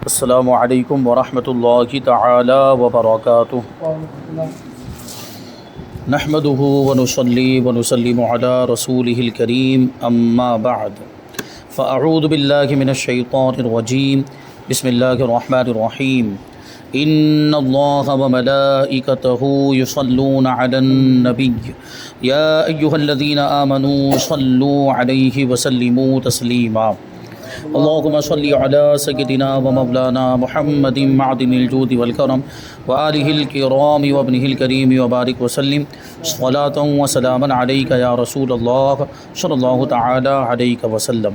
السلام علیکم ورحمۃ اللہ تعالی وبرکاتہ۔ نحمده ونصلی ونسلم علی رسولہ الکریم، اما بعد فاعوذ باللہ من الشیطان الرجیم، بسم اللہ الرحمن الرحیم۔ ان اللہ وملائکتہ یصلون علی النبی یا ایہا الذین آمنوا صلوا علیہ وسلموا تسلیما۔ اللہم صلی علی سیدنا و مولانا محمد معدن الجود والکرم وآلہ الکرام وابنہ الکریم وبارک وسلم صلاۃ و سلاما علیک یا رسول اللہ صلی اللہ تعالی علیہ وسلم۔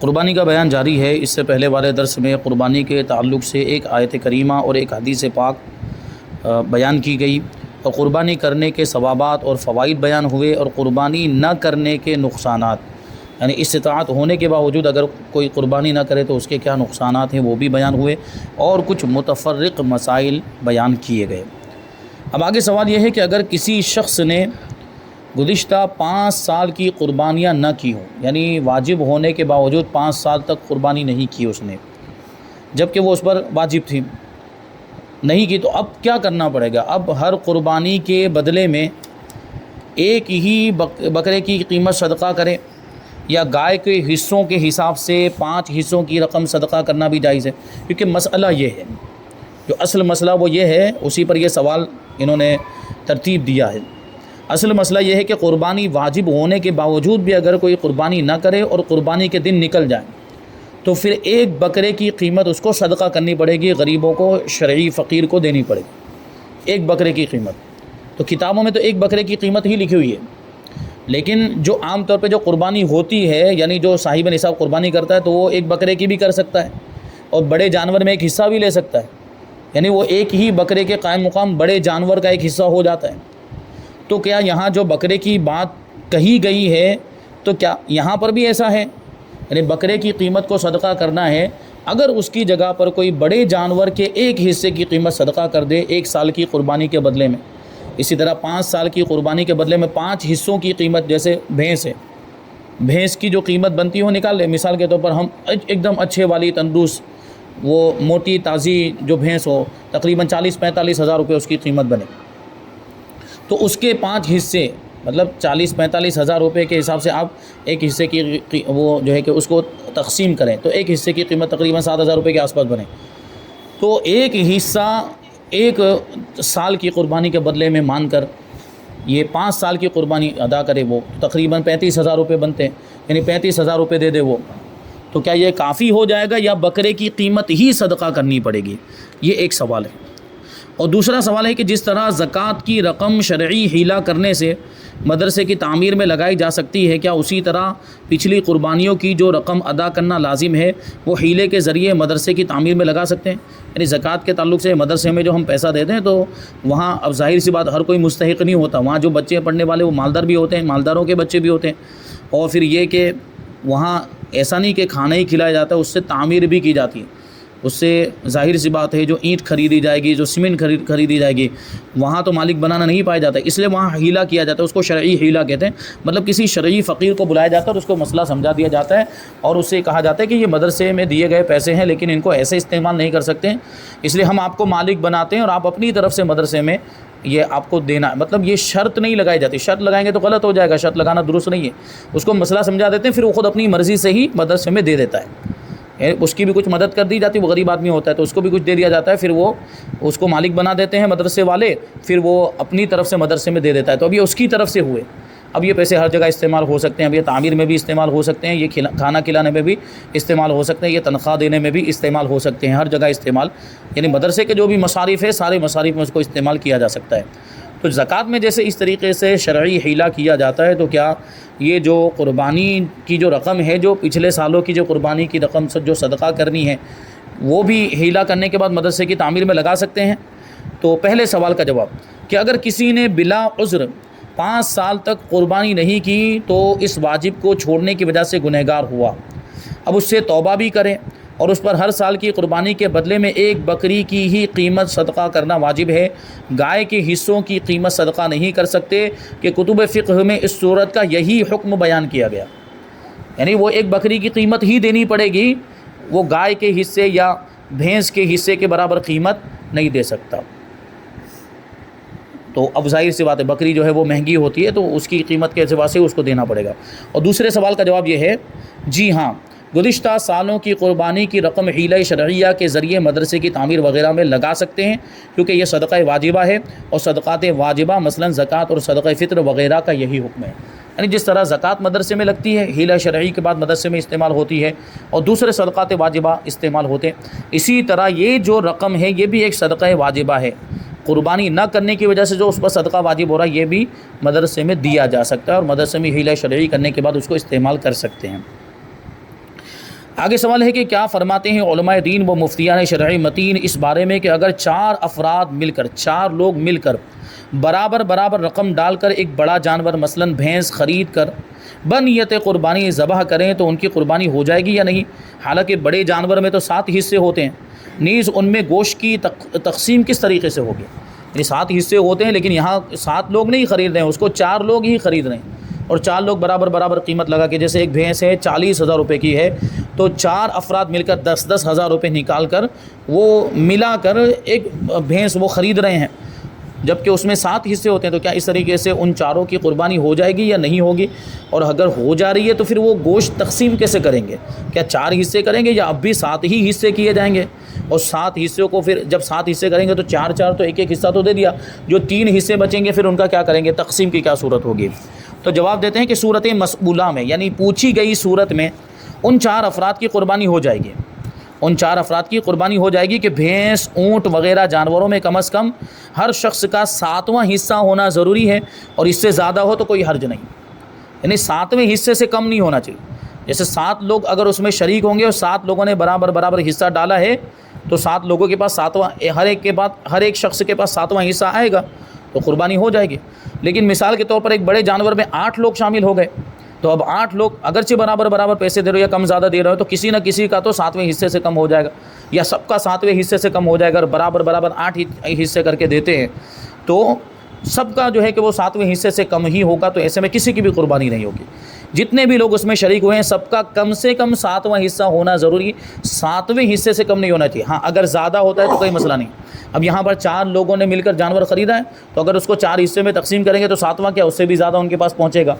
قربانی کا بیان جاری ہے۔ اس سے پہلے والے درس میں قربانی کے تعلق سے ایک آیت کریمہ اور ایک حدیث پاک بیان کی گئی، اور قربانی کرنے کے ثوابات اور فوائد بیان ہوئے، اور قربانی نہ کرنے کے نقصانات، یعنی استطاعت ہونے کے باوجود اگر کوئی قربانی نہ کرے تو اس کے کیا نقصانات ہیں وہ بھی بیان ہوئے، اور کچھ متفرق مسائل بیان کیے گئے۔ اب آگے سوال یہ ہے کہ اگر کسی شخص نے گزشتہ 5 سال کی قربانیاں نہ کی ہوں، یعنی واجب ہونے کے باوجود 5 سال تک قربانی نہیں کی اس نے، جبکہ وہ اس پر واجب تھی، نہیں کی، تو اب کیا کرنا پڑے گا؟ اب ہر قربانی کے بدلے میں ایک ہی بکرے کی قیمت صدقہ کرے، یا گائے کے حصوں کے حساب سے 5 حصوں کی رقم صدقہ کرنا بھی جائز ہے؟ کیونکہ مسئلہ یہ ہے، جو اصل مسئلہ وہ یہ ہے، اسی پر یہ سوال انہوں نے ترتیب دیا ہے۔ اصل مسئلہ یہ ہے کہ قربانی واجب ہونے کے باوجود بھی اگر کوئی قربانی نہ کرے اور قربانی کے دن نکل جائے تو پھر ایک بکرے کی قیمت اس کو صدقہ کرنی پڑے گی، غریبوں کو، شرعی فقیر کو دینی پڑے گی ایک بکرے کی قیمت۔ تو کتابوں میں تو ایک بکرے کی قیمت ہی لکھی ہوئی ہے، لیکن جو عام طور پہ جو قربانی ہوتی ہے، یعنی جو صاحب نصاب قربانی کرتا ہے تو وہ ایک بکرے کی بھی کر سکتا ہے، اور بڑے جانور میں ایک حصہ بھی لے سکتا ہے، یعنی وہ ایک ہی بکرے کے قائم مقام بڑے جانور کا ایک حصہ ہو جاتا ہے۔ تو کیا یہاں جو بکرے کی بات کہی گئی ہے تو کیا یہاں پر بھی ایسا ہے؟ یعنی بکرے کی قیمت کو صدقہ کرنا ہے، اگر اس کی جگہ پر کوئی بڑے جانور کے ایک حصے کی قیمت صدقہ کر دے 1 سال کی قربانی کے بدلے میں، اسی طرح 5 سال کی قربانی کے بدلے میں 5 حصوں کی قیمت، جیسے بھینس ہے، بھینس کی جو قیمت بنتی ہے وہ نکال لے، مثال کے طور پر ہم ایک دم اچھے والی تندرست وہ موٹی تازی جو بھینس ہو، تقریباً 40-45 ہزار روپے اس کی قیمت بنے، تو اس کے 5 حصے، مطلب 40-45 ہزار روپے کے حساب سے آپ ایک حصے کی وہ جو ہے کہ اس کو تقسیم کریں تو ایک حصے کی قیمت تقریباً 7,000 روپے کے آس پاس بنے، تو ایک حصہ 1 سال کی قربانی کے بدلے میں مان کر یہ 5 سال کی قربانی ادا کرے، وہ تقریباً 35,000 روپے بنتے ہیں، یعنی 35,000 روپے دے دے وہ، تو کیا یہ کافی ہو جائے گا یا بکرے کی قیمت ہی صدقہ کرنی پڑے گی؟ یہ ایک سوال ہے۔ اور دوسرا سوال ہے کہ جس طرح زکوٰۃ کی رقم شرعی حیلہ کرنے سے مدرسے کی تعمیر میں لگائی جا سکتی ہے، کیا اسی طرح پچھلی قربانیوں کی جو رقم ادا کرنا لازم ہے وہ حیلے کے ذریعے مدرسے کی تعمیر میں لگا سکتے ہیں؟ یعنی زکوٰۃ کے تعلق سے مدرسے میں جو ہم پیسہ دیتے ہیں تو وہاں اب ظاہر سی بات ہر کوئی مستحق نہیں ہوتا، وہاں جو بچے پڑھنے والے وہ مالدار بھی ہوتے ہیں، مالداروں کے بچے بھی ہوتے ہیں، اور پھر یہ کہ وہاں ایسا نہیں کہ کھانا ہی کھلایا جاتا ہے، اس سے تعمیر بھی کی جاتی ہے، اس سے ظاہر سی بات ہے جو اینٹ خریدی جائے گی، جو سیمنٹ خریدی جائے گی، وہاں تو مالک بنانا نہیں پایا جاتا ہے، اس لیے وہاں حیلہ کیا جاتا ہے، اس کو شرعی حیلہ کہتے ہیں، مطلب کسی شرعی فقیر کو بلایا جاتا ہے اور اس کو مسئلہ سمجھا دیا جاتا ہے، اور اس سے کہا جاتا ہے کہ یہ مدرسے میں دیے گئے پیسے ہیں لیکن ان کو ایسے استعمال نہیں کر سکتے، اس لیے ہم آپ کو مالک بناتے ہیں اور آپ اپنی طرف سے مدرسے میں یہ آپ کو دینا ہے، مطلب یہ شرط نہیں لگائی جاتی، شرط لگائیں گے تو غلط ہو جائے گا، شرط لگانا درست نہیں ہے، اس کو مسئلہ سمجھا دیتے ہیں، پھر وہ خود اپنی مرضی سے ہی مدرسے میں دے دیتا ہے، اس کی بھی کچھ مدد کر دی جاتی ہے، وہ غریب آدمی ہوتا ہے تو اس کو بھی کچھ دے دیا جاتا ہے، پھر وہ اس کو مالک بنا دیتے ہیں مدرسے والے، پھر وہ اپنی طرف سے مدرسے میں دے دیتا ہے، تو اب یہ اس کی طرف سے ہوئے، اب یہ پیسے ہر جگہ استعمال ہو سکتے ہیں، اب یہ تعمیر میں بھی استعمال ہو سکتے ہیں، یہ کھانا کھلانے میں بھی استعمال ہو سکتے ہیں، یہ تنخواہ دینے میں بھی استعمال ہو سکتے ہیں، ہر جگہ استعمال، یعنی مدرسے کے جو بھی مصارف ہے سارے مصارف میں اس کو استعمال کیا جا سکتا ہے۔ تو زکوٰۃ میں جیسے اس طریقے سے شرعی حیلہ کیا جاتا ہے، تو کیا یہ جو قربانی کی جو رقم ہے، جو پچھلے سالوں کی جو قربانی کی رقم جو صدقہ کرنی ہے، وہ بھی حیلہ کرنے کے بعد مدرسے کی تعمیر میں لگا سکتے ہیں؟ تو پہلے سوال کا جواب کہ اگر کسی نے بلا عذر 5 سال تک قربانی نہیں کی تو اس واجب کو چھوڑنے کی وجہ سے گنہگار ہوا، اب اس سے توبہ بھی کرے اور اس پر ہر سال کی قربانی کے بدلے میں 1 بکری کی ہی قیمت صدقہ کرنا واجب ہے، گائے کے حصوں کی قیمت صدقہ نہیں کر سکتے، کہ کتب فقہ میں اس صورت کا یہی حکم بیان کیا گیا، یعنی وہ 1 بکری کی قیمت ہی دینی پڑے گی، وہ گائے کے حصے یا بھینس کے حصے کے برابر قیمت نہیں دے سکتا۔ تو اب ظاہر سی بات ہے بکری جو ہے وہ مہنگی ہوتی ہے، تو اس کی قیمت کے اعتبار سے اس کو دینا پڑے گا۔ اور دوسرے سوال کا جواب یہ ہے جی ہاں، گزشتہ سالوں کی قربانی کی رقم حیلہ شرعیہ کے ذریعے مدرسے کی تعمیر وغیرہ میں لگا سکتے ہیں، کیونکہ یہ صدقہ واجبہ ہے، اور صدقات واجبہ مثلا زکوٰۃ اور صدقہ فطر وغیرہ کا یہی حکم ہے۔ یعنی جس طرح زکوٰۃ مدرسے میں لگتی ہے، حیلہ شرعی کے بعد مدرسے میں استعمال ہوتی ہے، اور دوسرے صدقات واجبہ استعمال ہوتے ہیں، اسی طرح یہ جو رقم ہے یہ بھی ایک صدقہ واجبہ ہے۔ قربانی نہ کرنے کی وجہ سے جو اس پر صدقہ واجب ہو رہا ہے یہ بھی مدرسے میں دیا جا سکتا ہے، اور مدرسے میں حیلہ شرعی کرنے کے بعد اس کو استعمال کر سکتے ہیں۔ آگے سوال ہے کہ کیا فرماتے ہیں علماء دین و مفتیان شرعی متین اس بارے میں کہ اگر چار لوگ مل کر برابر رقم ڈال کر ایک بڑا جانور مثلا بھینس خرید کر بنیت قربانی ذبح کریں تو ان کی قربانی ہو جائے گی یا نہیں؟ حالانکہ بڑے جانور میں تو 7 حصے ہوتے ہیں، نیز ان میں گوشت کی تقسیم کس طریقے سے ہوگی؟ یعنی 7 حصے ہوتے ہیں، لیکن یہاں 7 لوگ نہیں خرید رہے ہیں، اس کو 4 لوگ ہی خرید رہے ہیں، اور 4 لوگ برابر قیمت لگا کے، جیسے ایک بھینس ہے 40,000 روپے کی ہے، تو 4 افراد مل کر 10,000 روپے نکال کر وہ ملا کر ایک بھینس وہ خرید رہے ہیں، جبکہ اس میں 7 حصے ہوتے ہیں، تو کیا اس طریقے سے ان چاروں کی قربانی ہو جائے گی یا نہیں ہوگی؟ اور اگر ہو جا رہی ہے تو پھر وہ گوشت تقسیم کیسے کریں گے؟ کیا 4 حصے کریں گے یا اب بھی 7 ہی حصے کیے جائیں گے؟ اور 7 حصوں کو پھر جب 7 حصے کریں گے تو 4 تو ایک حصہ تو دے دیا، جو 3 حصے بچیں گے پھر ان کا کیا کریں گے؟ تقسیم کی کیا صورت ہوگی؟ تو جواب دیتے ہیں کہ صورت مسئولہ میں، یعنی پوچھی گئی صورت میں ان 4 افراد کی قربانی ہو جائے گی، ان 4 افراد کی قربانی ہو جائے گی کہ بھینس، اونٹ وغیرہ جانوروں میں کم از کم ہر شخص کا 7واں حصہ ہونا ضروری ہے، اور اس سے زیادہ ہو تو کوئی حرج نہیں، یعنی 7ویں حصے سے کم نہیں ہونا چاہیے۔ جیسے 7 لوگ اگر اس میں شریک ہوں گے اور 7 لوگوں نے برابر حصہ ڈالا ہے، تو 7 لوگوں کے پاس 7واں، ہر ایک شخص کے پاس 7واں حصہ آئے گا تو قربانی ہو جائے گی۔ لیکن مثال کے طور پر ایک بڑے جانور میں 8 لوگ شامل ہو گئے، تو اب 8 لوگ اگرچہ برابر پیسے دے رہے ہو یا کم زیادہ دے رہے ہو، تو کسی نہ کسی کا تو 7ویں حصے سے کم ہو جائے گا، یا سب کا 7ویں حصے سے کم ہو جائے گا۔ اور برابر 8 حصے کر کے دیتے ہیں تو سب کا جو ہے کہ وہ 7ویں حصے سے کم ہی ہوگا، تو ایسے میں کسی کی بھی قربانی نہیں ہوگی۔ جتنے بھی لوگ اس میں شریک ہوئے ہیں سب کا کم سے کم 7واں حصہ ہونا ضروری، 7ویں حصے سے کم نہیں ہونا چاہیے۔ ہاں اگر زیادہ ہوتا ہے تو کوئی مسئلہ نہیں۔ اب یہاں پر 4 لوگوں نے مل کر جانور خریدا ہے، تو اگر اس کو 4 حصے میں تقسیم کریں گے تو 7واں کیا اس سے بھی زیادہ ان کے پاس پہنچے گا،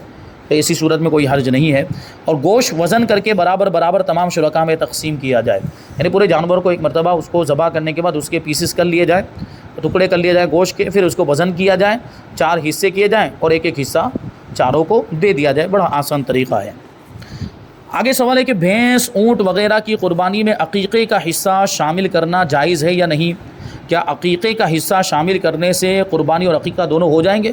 تو اسی صورت میں کوئی حرج نہیں ہے۔ اور گوشت وزن کر کے برابر تمام شرکا میں تقسیم کیا جائے، یعنی پورے جانور کو ایک مرتبہ اس کو ذبح کرنے کے بعد اس کے پیسز کر لیے جائے، ٹکڑے کر لیے جائے گوشت کے، پھر اس کو وزن کیا جائے، 4 حصے کیے جائیں اور ایک حصہ چاروں کو دے دیا جائے۔ بڑا آسان طریقہ ہے۔ آگے سوال ہے کہ بھینس، اونٹ وغیرہ کی قربانی میں عقیقے کا حصہ شامل کرنا جائز ہے یا نہیں؟ کیا عقیقے کا حصہ شامل کرنے سے قربانی اور عقیقہ دونوں ہو جائیں گے،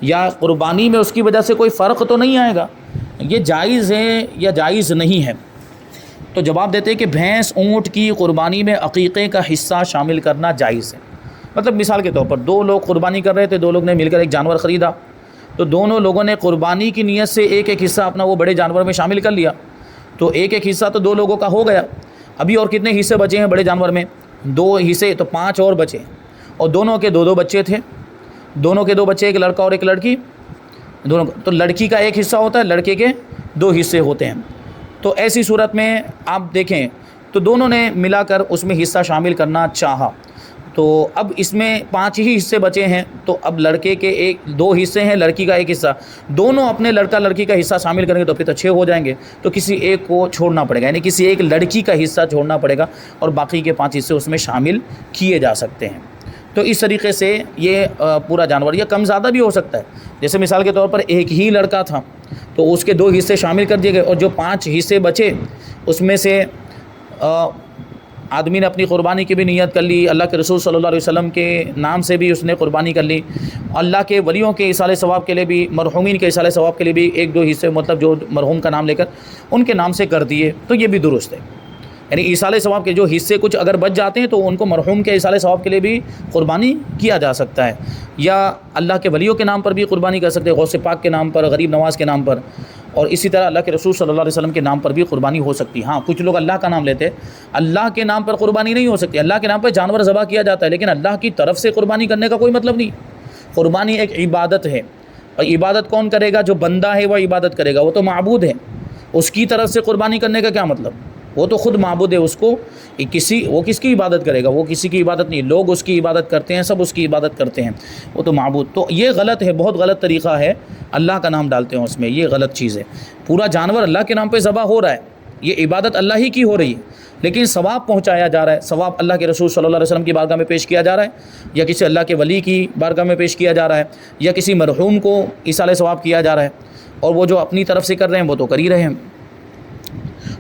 یا قربانی میں اس کی وجہ سے کوئی فرق تو نہیں آئے گا؟ یہ جائز ہے یا جائز نہیں ہے؟ تو جواب دیتے ہیں کہ بھینس، اونٹ کی قربانی میں عقیقے کا حصہ شامل کرنا جائز ہے۔ مطلب مثال کے طور پر 2 لوگ قربانی کر رہے تھے، 2 لوگ نے مل کر ایک جانور خریدا، تو دونوں لوگوں نے قربانی کی نیت سے ایک حصہ اپنا وہ بڑے جانور میں شامل کر لیا، تو ایک حصہ تو 2 لوگوں کا ہو گیا۔ ابھی اور کتنے حصے بچے ہیں بڑے جانور میں؟ 2 حصے، تو 5 اور بچے، اور دونوں کے 2 بچے تھے، دونوں کے 2 بچے، ایک لڑکا اور ایک لڑکی، دونوں، تو لڑکی کا ایک حصہ ہوتا ہے، لڑکے کے 2 حصے ہوتے ہیں۔ تو ایسی صورت میں آپ دیکھیں تو دونوں نے ملا کر اس میں حصہ شامل کرنا چاہا، تو اب اس میں 5 ہی حصے بچے ہیں، تو اب لڑکے کے 2 حصے ہیں، لڑکی کا 1 حصہ، دونوں اپنے لڑکا لڑکی کا حصہ شامل کریں گے تو پھر تو 6 ہو جائیں گے، تو کسی ایک کو چھوڑنا پڑے گا، یعنی کسی ایک لڑکی کا حصہ چھوڑنا پڑے گا، اور باقی کے 5 حصے اس میں شامل کیے جا سکتے ہیں۔ تو اس طریقے سے یہ پورا جانور، یا کم زیادہ بھی ہو سکتا ہے، جیسے مثال کے طور پر ایک ہی لڑکا تھا تو اس کے 2 حصے شامل کر دیے گئے، اور جو 5 حصے بچے اس میں سے آدمی نے اپنی قربانی کی بھی نیت کر لی، اللہ کے رسول صلی اللہ علیہ وسلم کے نام سے بھی اس نے قربانی کر لی، اللہ کے ولیوں کے ایصال ثواب کے لیے بھی، مرحومین کے ایصال ثواب کے لیے بھی 1-2 حصے، مطلب جو مرحوم کا نام لے کر ان کے نام سے کر دیے، تو یہ بھی درست ہے۔ یعنی ایصال ثواب کے جو حصے کچھ اگر بچ جاتے ہیں تو ان کو مرحوم کے ایصال ثواب کے لیے بھی قربانی کیا جا سکتا ہے، یا اللہ کے ولیوں کے نام پر بھی قربانی کر سکتے ہیں، غوث پاک کے نام پر، غریب نواز کے نام پر، اور اسی طرح اللہ کے رسول صلی اللہ علیہ وسلم کے نام پر بھی قربانی ہو سکتی ہے۔ ہاں کچھ لوگ اللہ کا نام لیتے ہیں، اللہ کے نام پر قربانی نہیں ہو سکتی، اللہ کے نام پر جانور ذبح کیا جاتا ہے، لیکن اللہ کی طرف سے قربانی کرنے کا کوئی مطلب نہیں۔ قربانی ایک عبادت ہے، اور عبادت کون کرے گا؟ جو بندہ ہے وہ عبادت کرے گا، وہ تو معبود ہے، اس کی طرف سے قربانی کرنے کا کیا مطلب؟ وہ تو خود معبود ہے، اس کو وہ کس کی عبادت کرے گا؟ وہ کسی کی عبادت نہیں، لوگ اس کی عبادت کرتے ہیں، سب اس کی عبادت کرتے ہیں، وہ تو معبود۔ تو یہ غلط ہے، بہت غلط طریقہ ہے، اللہ کا نام ڈالتے ہیں اس میں، یہ غلط چیز ہے۔ پورا جانور اللہ کے نام پہ ذبح ہو رہا ہے، یہ عبادت اللہ ہی کی ہو رہی ہے، لیکن ثواب پہنچایا جا رہا ہے، ثواب اللہ کے رسول صلی اللہ علیہ وسلم کی بارگاہ میں پیش کیا جا رہا ہے، یا کسی اللہ کے ولی کی بارگاہ میں پیش کیا جا رہا ہے، یا کسی مرحوم کو ایصال ثواب کیا جا رہا ہے، اور وہ جو اپنی طرف سے کر رہے ہیں وہ تو کر ہی رہے ہیں۔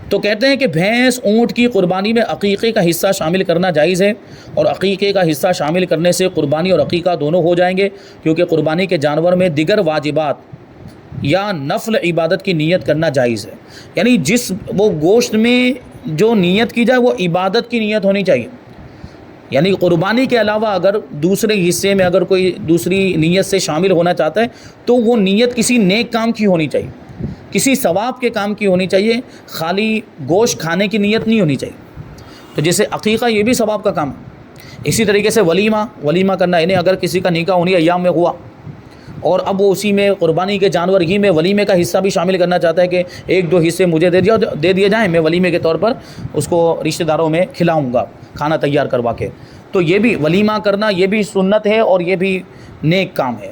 تو کہتے ہیں کہ بھینس اونٹ کی قربانی میں عقیقے کا حصہ شامل کرنا جائز ہے، اور عقیقے کا حصہ شامل کرنے سے قربانی اور عقیقہ دونوں ہو جائیں گے، کیونکہ قربانی کے جانور میں دیگر واجبات یا نفل عبادت کی نیت کرنا جائز ہے، یعنی وہ گوشت میں جو نیت کی جائے وہ عبادت کی نیت ہونی چاہیے، یعنی قربانی کے علاوہ اگر دوسرے حصے میں اگر کوئی دوسری نیت سے شامل ہونا چاہتا ہے تو وہ نیت کسی نیک کام کی ہونی چاہیے، کسی ثواب کے کام کی ہونی چاہیے، خالی گوشت کھانے کی نیت نہیں ہونی چاہیے۔ تو جیسے عقیقہ یہ بھی ثواب کا کام ہے، اسی طریقے سے ولیمہ کرنا، یعنی اگر کسی کا نکاح انہی ایام میں ہوا اور اب وہ اسی میں قربانی کے جانور ہی میں ولیمے کا حصہ بھی شامل کرنا چاہتا ہے کہ 1-2 حصے مجھے دے دیے جائیں، میں ولیمے کے طور پر اس کو رشتہ داروں میں کھلاؤں گا کھانا تیار کروا کے، تو یہ بھی ولیمہ کرنا یہ بھی سنت ہے اور یہ بھی نیک کام ہے۔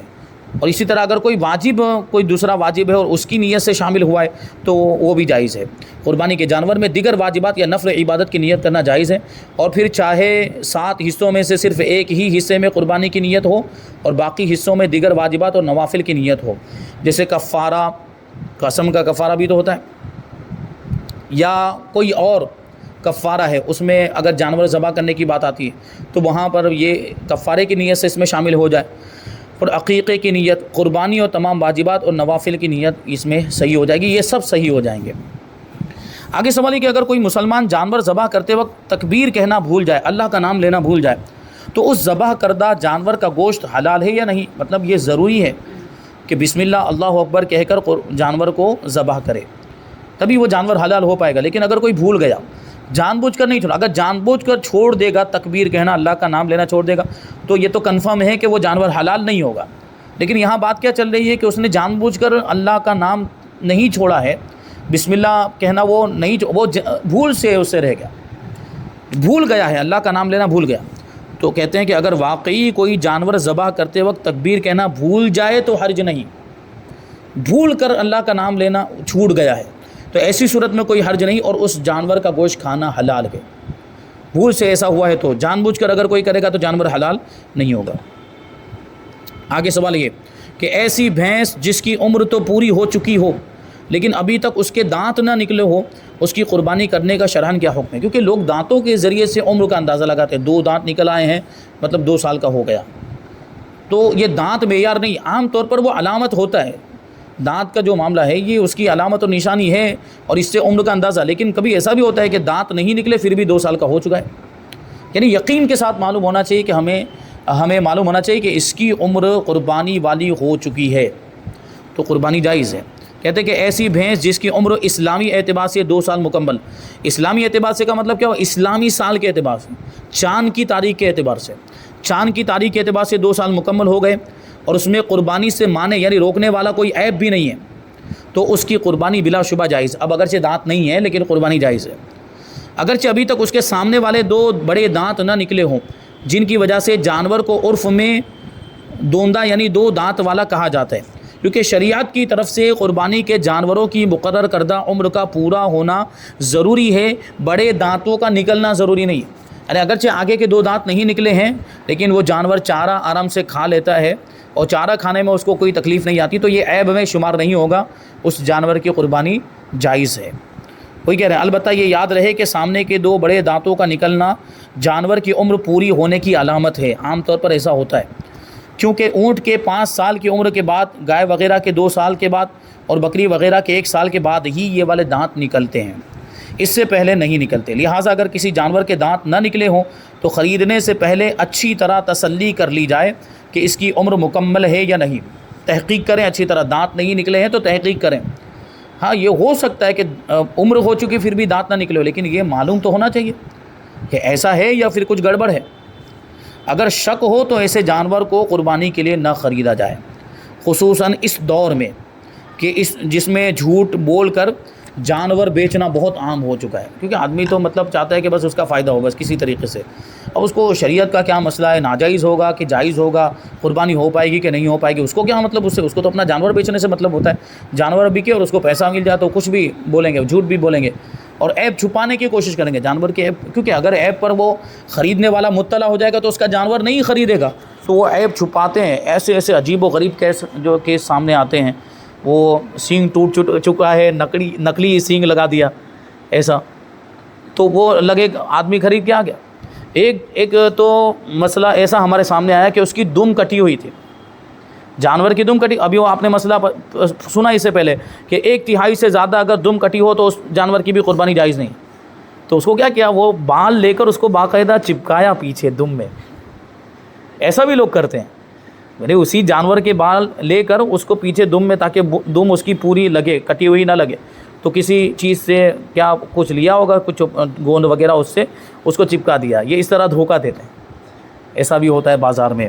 اور اسی طرح اگر کوئی دوسرا واجب ہے اور اس کی نیت سے شامل ہوا ہے تو وہ بھی جائز ہے۔ قربانی کے جانور میں دیگر واجبات یا نفل عبادت کی نیت کرنا جائز ہے، اور پھر چاہے 7 حصوں میں سے صرف ایک ہی حصے میں قربانی کی نیت ہو اور باقی حصوں میں دیگر واجبات اور نوافل کی نیت ہو، جیسے کفارہ، قسم کا کفارہ بھی تو ہوتا ہے، یا کوئی اور کفارہ ہے، اس میں اگر جانور ذبح کرنے کی بات آتی ہے تو وہاں پر یہ کفارے کی نیت سے اس میں شامل ہو جائے، اور عقیقے کی نیت، قربانی اور تمام واجبات اور نوافل کی نیت اس میں صحیح ہو جائے گی، یہ سب صحیح ہو جائیں گے۔ آگے سوال ہے کہ اگر کوئی مسلمان جانور ذبح کرتے وقت تکبیر کہنا بھول جائے، اللہ کا نام لینا بھول جائے، تو اس ذبح کردہ جانور کا گوشت حلال ہے یا نہیں؟ مطلب یہ ضروری ہے کہ بسم اللہ اللہ اکبر کہہ کر جانور کو ذبح کرے، تبھی وہ جانور حلال ہو پائے گا۔ لیکن اگر کوئی بھول گیا، جان بوجھ کر نہیں چھوڑا، اگر جان بوجھ کر چھوڑ دے گا تکبیر کہنا، اللہ کا نام لینا چھوڑ دے گا، تو یہ تو کنفرم ہے کہ وہ جانور حلال نہیں ہوگا۔ لیکن یہاں بات کیا چل رہی ہے کہ اس نے جان بوجھ کر اللہ کا نام نہیں چھوڑا ہے، بسم اللہ کہنا وہ بھول سے اس سے رہ گیا، بھول گیا ہے، اللہ کا نام لینا بھول گیا۔ تو کہتے ہیں کہ اگر واقعی کوئی جانور ذبح کرتے وقت تکبیر کہنا بھول جائے تو حرج نہیں، بھول کر اللہ کا نام لینا چھوٹ گیا ہے تو ایسی صورت میں کوئی حرج نہیں، اور اس جانور کا گوشت کھانا حلال ہے۔ بھول سے ایسا ہوا ہے تو جان بوجھ کر اگر کوئی کرے گا تو جانور حلال نہیں ہوگا۔ آگے سوال یہ کہ ایسی بھینس جس کی عمر تو پوری ہو چکی ہو لیکن ابھی تک اس کے دانت نہ نکلے ہو، اس کی قربانی کرنے کا شرعاً کیا حکم ہے؟ کیونکہ لوگ دانتوں کے ذریعے سے عمر کا اندازہ لگاتے ہیں، 2 دانت نکل آئے ہیں مطلب 2 سال کا ہو گیا، تو یہ دانت معیار نہیں، عام طور پر وہ علامت ہوتا ہے، دانت کا جو معاملہ ہے یہ اس کی علامت اور نشانی ہے اور اس سے عمر کا اندازہ۔ لیکن کبھی ایسا بھی ہوتا ہے کہ دانت نہیں نکلے پھر بھی 2 سال کا ہو چکا ہے، یعنی یقین کے ساتھ معلوم ہونا چاہیے کہ ہمیں معلوم ہونا چاہیے کہ اس کی عمر قربانی والی ہو چکی ہے تو قربانی جائز ہے۔ کہتے ہیں کہ ایسی بھینس جس کی عمر اسلامی اعتبار سے 2 سال مکمل، اسلامی اعتبار سے کا مطلب کیا ہو؟ اسلامی سال کے اعتبار سے، چاند کی تاریخ کے اعتبار سے، چاند کی تاریخ کے اعتبار سے 2 سال مکمل ہو گئے اور اس میں قربانی سے مانے یعنی روکنے والا کوئی عیب بھی نہیں ہے تو اس کی قربانی بلا شبہ جائز۔ اب اگرچہ دانت نہیں ہے لیکن قربانی جائز ہے، اگرچہ ابھی تک اس کے سامنے والے 2 بڑے دانت نہ نکلے ہوں جن کی وجہ سے جانور کو عرف میں دوندا یعنی 2 دانت والا کہا جاتا ہے، کیونکہ شریعت کی طرف سے قربانی کے جانوروں کی مقرر کردہ عمر کا پورا ہونا ضروری ہے، بڑے دانتوں کا نکلنا ضروری نہیں ہے۔ اگرچہ آگے کے 2 دانت نہیں نکلے ہیں لیکن وہ جانور چارہ آرام سے کھا لیتا ہے اور چارہ کھانے میں اس کو کوئی تکلیف نہیں آتی تو یہ عیب میں شمار نہیں ہوگا، اس جانور کی قربانی جائز ہے۔ کوئی کہہ رہے ہیں البتہ یہ یاد رہے کہ سامنے کے 2 بڑے دانتوں کا نکلنا جانور کی عمر پوری ہونے کی علامت ہے، عام طور پر ایسا ہوتا ہے، کیونکہ اونٹ کے 5 سال کی عمر کے بعد، گائے وغیرہ کے 2 سال کے بعد اور بکری وغیرہ کے 1 سال کے بعد ہی یہ والے دانت نکلتے ہیں، اس سے پہلے نہیں نکلتے۔ لہٰذا اگر کسی جانور کے دانت نہ نکلے ہوں تو خریدنے سے پہلے اچھی طرح تسلی کر لی جائے کہ اس کی عمر مکمل ہے یا نہیں، تحقیق کریں اچھی طرح، دانت نہیں نکلے ہیں تو تحقیق کریں۔ ہاں یہ ہو سکتا ہے کہ عمر ہو چکی پھر بھی دانت نہ نکلے ہو، لیکن یہ معلوم تو ہونا چاہیے کہ ایسا ہے یا پھر کچھ گڑبڑ ہے۔ اگر شک ہو تو ایسے جانور کو قربانی کے لیے نہ خریدا جائے، خصوصاً اس دور میں کہ جس میں جھوٹ بول کر جانور بیچنا بہت عام ہو چکا ہے، کیونکہ آدمی تو مطلب چاہتا ہے کہ بس اس کا فائدہ ہو بس کسی طریقے سے. اب اس کو شریعت کا کیا مسئلہ ہے، ناجائز ہوگا کہ جائز ہوگا، قربانی ہو پائے گی کہ نہیں ہو پائے گی، اس کو کیا مطلب، اس کو تو اپنا جانور بیچنے سے مطلب ہوتا ہے. جانور بکے اور اس کو پیسہ مل جائے تو کچھ بھی بولیں گے، جھوٹ بھی بولیں گے اور عیب چھپانے کی کوشش کریں گے جانور کے عیب، کیونکہ اگر عیب پر وہ خریدنے والا مطلع ہو جائے گا تو اس کا جانور نہیں خریدے گا. تو وہ عیب چھپاتے ہیں. ایسے ایسے عجیب و غریب کیس سامنے آتے ہیں. وہ سینگ ٹوٹ چکا ہے، نقلی سینگ لگا دیا ایسا، تو وہ لگے آدمی خرید کے آ گیا. ایک تو مسئلہ ایسا ہمارے سامنے آیا کہ اس کی دم کٹی ہوئی تھی، جانور کی دم کٹی. ابھی وہ آپ نے مسئلہ سنا اس سے پہلے کہ 1/3 سے زیادہ اگر دم کٹی ہو تو اس جانور کی بھی قربانی جائز نہیں. تو اس کو کیا کیا، وہ بال لے کر اس کو باقاعدہ چپکایا پیچھے دم میں. ایسا بھی لوگ کرتے ہیں، یعنی اسی جانور کے بال لے کر اس کو پیچھے دم میں، تاکہ دم اس کی پوری لگے، کٹی ہوئی نہ لگے. تو کسی چیز سے کیا کچھ لیا ہوگا، کچھ گوند وغیرہ، اس سے اس کو چپکا دیا. یہ اس طرح دھوکہ دیتے ہیں، ایسا بھی ہوتا ہے بازار میں.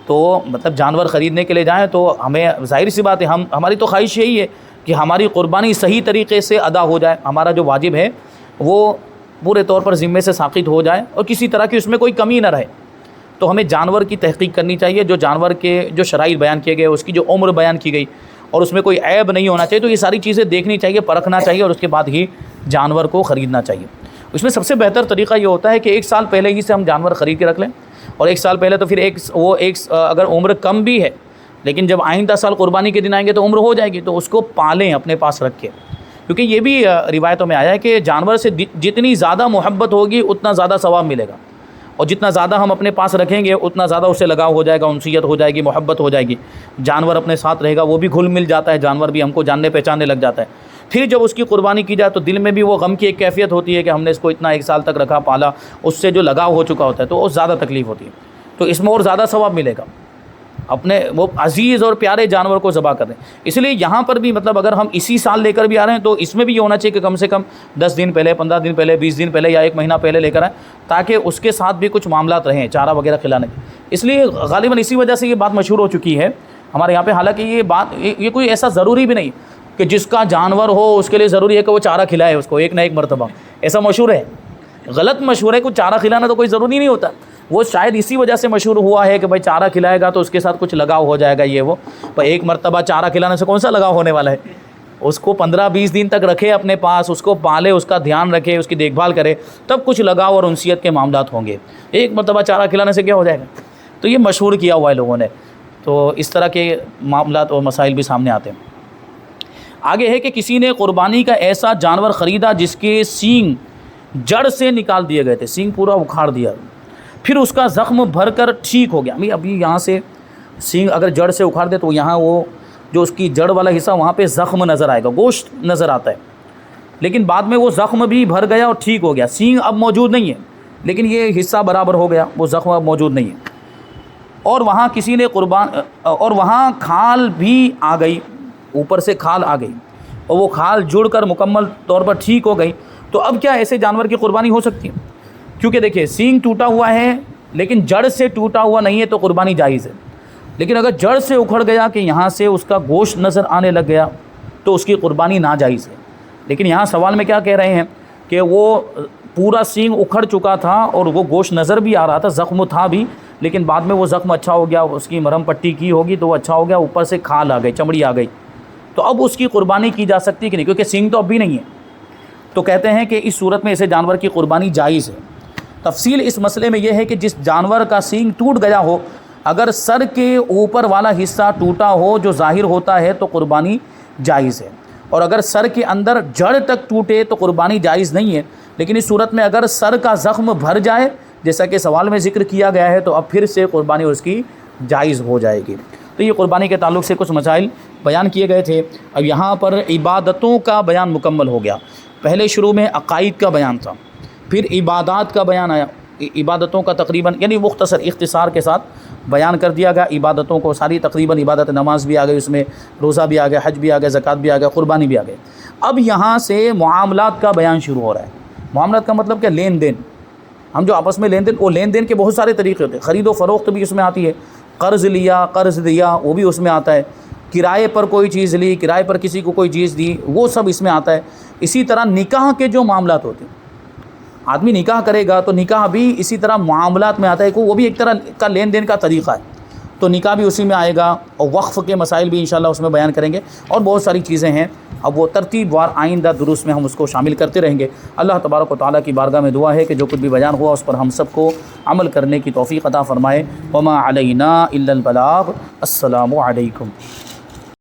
تو مطلب جانور خریدنے کے لیے جائیں تو ہمیں ظاہر سی بات ہے، ہماری تو خواہش یہی ہے کہ ہماری قربانی صحیح طریقے سے ادا ہو جائے، ہمارا جو واجب ہے وہ پورے طور پر ذمے سے ساقط ہو جائے اور کسی طرح کی اس میں کوئی کمی نہ رہے. تو ہمیں جانور کی تحقیق کرنی چاہیے، جو جانور کے جو شرائط بیان کیے گئے، اس کی جو عمر بیان کی گئی اور اس میں کوئی عیب نہیں ہونا چاہیے. تو یہ ساری چیزیں دیکھنی چاہیے، پرکھنا چاہیے اور اس کے بعد ہی جانور کو خریدنا چاہیے. اس میں سب سے بہتر طریقہ یہ ہوتا ہے کہ 1 سال پہلے ہی سے ہم جانور خرید کے رکھ لیں. اور 1 سال پہلے تو پھر اگر عمر کم بھی ہے، لیکن جب آئندہ سال قربانی کے دن آئیں گے تو عمر ہو جائے گی، تو اس کو پالیں اپنے پاس رکھ کے. کیونکہ یہ بھی روایتوں میں آیا ہے کہ جانور سے جتنی زیادہ محبت ہوگی اتنا زیادہ ثواب ملے گا، اور جتنا زیادہ ہم اپنے پاس رکھیں گے اتنا زیادہ اسے لگاؤ ہو جائے گا، انسیت ہو جائے گی، محبت ہو جائے گی. جانور اپنے ساتھ رہے گا، وہ بھی گھل مل جاتا ہے، جانور بھی ہم کو جاننے پہچاننے لگ جاتا ہے. پھر جب اس کی قربانی کی جائے تو دل میں بھی وہ غم کی ایک کیفیت ہوتی ہے کہ ہم نے اس کو اتنا 1 سال تک رکھا، پالا، اس سے جو لگاؤ ہو چکا ہوتا ہے تو وہ زیادہ تکلیف ہوتی ہے. تو اس میں اور زیادہ ثواب ملے گا. اپنے وہ عزیز اور پیارے جانور کو ذبح کر دیں. اس لیے یہاں پر بھی مطلب اگر ہم اسی سال لے کر بھی آ رہے ہیں تو اس میں بھی یہ ہونا چاہیے کہ کم سے کم 10 دن پہلے، 15 دن پہلے، 20 دن پہلے یا 1 مہینہ پہلے لے کر آئیں، تاکہ اس کے ساتھ بھی کچھ معاملات رہیں، چارہ وغیرہ کھلانے کے. اس لیے غالباً اسی وجہ سے یہ بات مشہور ہو چکی ہے ہمارے یہاں پہ. حالانکہ یہ کوئی ایسا ضروری بھی نہیں کہ جس کا جانور ہو اس کے لیے ضروری ہے کہ وہ چارہ کھلائے اس کو ایک نہ ایک مرتبہ. ایسا مشہور ہے، غلط مشہور ہے. کچھ چارہ کھلانا تو کوئی ضروری نہیں ہوتا. وہ شاید اسی وجہ سے مشہور ہوا ہے کہ بھائی چارہ کھلائے گا تو اس کے ساتھ کچھ لگاؤ ہو جائے گا. یہ وہ پر ایک مرتبہ چارہ کھلانے سے کون سا لگاؤ ہونے والا ہے؟ اس کو 15-20 دن تک رکھے اپنے پاس، اس کو پالے، اس کا دھیان رکھے، اس کی دیکھ بھال کرے، تب کچھ لگاؤ اور انسیت کے معاملات ہوں گے. ایک مرتبہ چارہ کھلانے سے کیا ہو جائے گا؟ تو یہ مشہور کیا ہوا ہے لوگوں نے. تو اس طرح کے معاملات اور مسائل بھی سامنے آتے ہیں. آگے ہے کہ کسی نے قربانی کا ایسا جانور خریدا جس کے سینگ جڑ سے نکال دیے گئے تھے، سینگ پورا اکھاڑ دیا، پھر اس کا زخم بھر کر ٹھیک ہو گیا. ابھی یہاں سے سینگ اگر جڑ سے اکھاڑ دے تو یہاں وہ جو اس کی جڑ والا حصہ وہاں پہ زخم نظر آئے گا، گوشت نظر آتا ہے، لیکن بعد میں وہ زخم بھی بھر گیا اور ٹھیک ہو گیا. سینگ اب موجود نہیں ہے لیکن یہ حصہ برابر ہو گیا، وہ زخم اب موجود نہیں ہے. اور وہاں کسی نے اور وہاں کھال بھی آ گئی، اوپر سے کھال آ گئی اور وہ کھال جڑ کر مکمل طور پر ٹھیک ہو گئی. تو اب کیا ایسے جانور کی قربانی ہو سکتی ہے؟ کیونکہ دیکھیں سینگ ٹوٹا ہوا ہے لیکن جڑ سے ٹوٹا ہوا نہیں ہے تو قربانی جائز ہے. لیکن اگر جڑ سے اکھڑ گیا کہ یہاں سے اس کا گوشت نظر آنے لگ گیا تو اس کی قربانی ناجائز ہے. لیکن یہاں سوال میں کیا کہہ رہے ہیں کہ وہ پورا سینگ اکھڑ چکا تھا اور وہ گوشت نظر بھی آ رہا تھا، زخم تھا بھی، لیکن بعد میں وہ زخم اچھا ہو گیا، اس کی مرہم پٹی کی ہوگی تو وہ اچھا ہو گیا، اوپر سے کھال آ گئی، چمڑی آ گئی، تو اب اس کی قربانی کی جا سکتی ہے کہ نہیں؟ کیونکہ سینگ تو اب بھی نہیں ہے. تو کہتے ہیں کہ اس صورت میں ایسے جانور کی قربانی جائز ہے. تفصیل اس مسئلے میں یہ ہے کہ جس جانور کا سینگ ٹوٹ گیا ہو، اگر سر کے اوپر والا حصہ ٹوٹا ہو جو ظاہر ہوتا ہے تو قربانی جائز ہے، اور اگر سر کے اندر جڑ تک ٹوٹے تو قربانی جائز نہیں ہے. لیکن اس صورت میں اگر سر کا زخم بھر جائے جیسا کہ سوال میں ذکر کیا گیا ہے تو اب پھر سے قربانی اس کی جائز ہو جائے گی. تو یہ قربانی کے تعلق سے کچھ مسائل بیان کیے گئے تھے. اب یہاں پر عبادتوں کا بیان مکمل ہو گیا. پہلے شروع میں عقائد کا بیان تھا، پھر عبادات کا بیان آیا. عبادتوں کا تقریباً یعنی مختصر اختصار کے ساتھ بیان کر دیا گیا عبادتوں کو، ساری تقریباً عبادت، نماز بھی آ گئی، اس میں روزہ بھی آ گیا، حج بھی آ گیا، زکوٰۃ بھی آ گیا، قربانی بھی آ گئی. اب یہاں سے معاملات کا بیان شروع ہو رہا ہے. معاملات کا مطلب کیا؟ لین دین. ہم جو آپس میں لین دین، وہ لین دین کے بہت سارے طریقے ہوتے ہیں. خرید و فروخت بھی اس میں آتی ہے، قرض لیا، قرض دیا، وہ بھی اس میں آتا ہے. کرائے پر کوئی چیز لی، کرائے پر کسی کو کوئی چیز دی، وہ سب اس میں آتا ہے۔ اسی طرح نکاح کے جو معاملات ہوتے ہیں، آدمی نکاح کرے گا تو نکاح بھی اسی طرح معاملات میں آتا ہے، وہ بھی ایک طرح کا لین دین کا طریقہ ہے، تو نکاح بھی اسی میں آئے گا، اور وقف کے مسائل بھی انشاءاللہ اس میں بیان کریں گے، اور بہت ساری چیزیں ہیں۔ اب وہ ترتیب وار آئندہ دروس میں ہم اس کو شامل کرتے رہیں گے۔ اللہ تبارک و تعالیٰ کی بارگاہ میں دعا ہے کہ جو کچھ بھی بیان ہوا اس پر ہم سب کو عمل کرنے کی توفیق عطا فرمائے۔ وما علینا الا البلاغ۔ السلام علیکم۔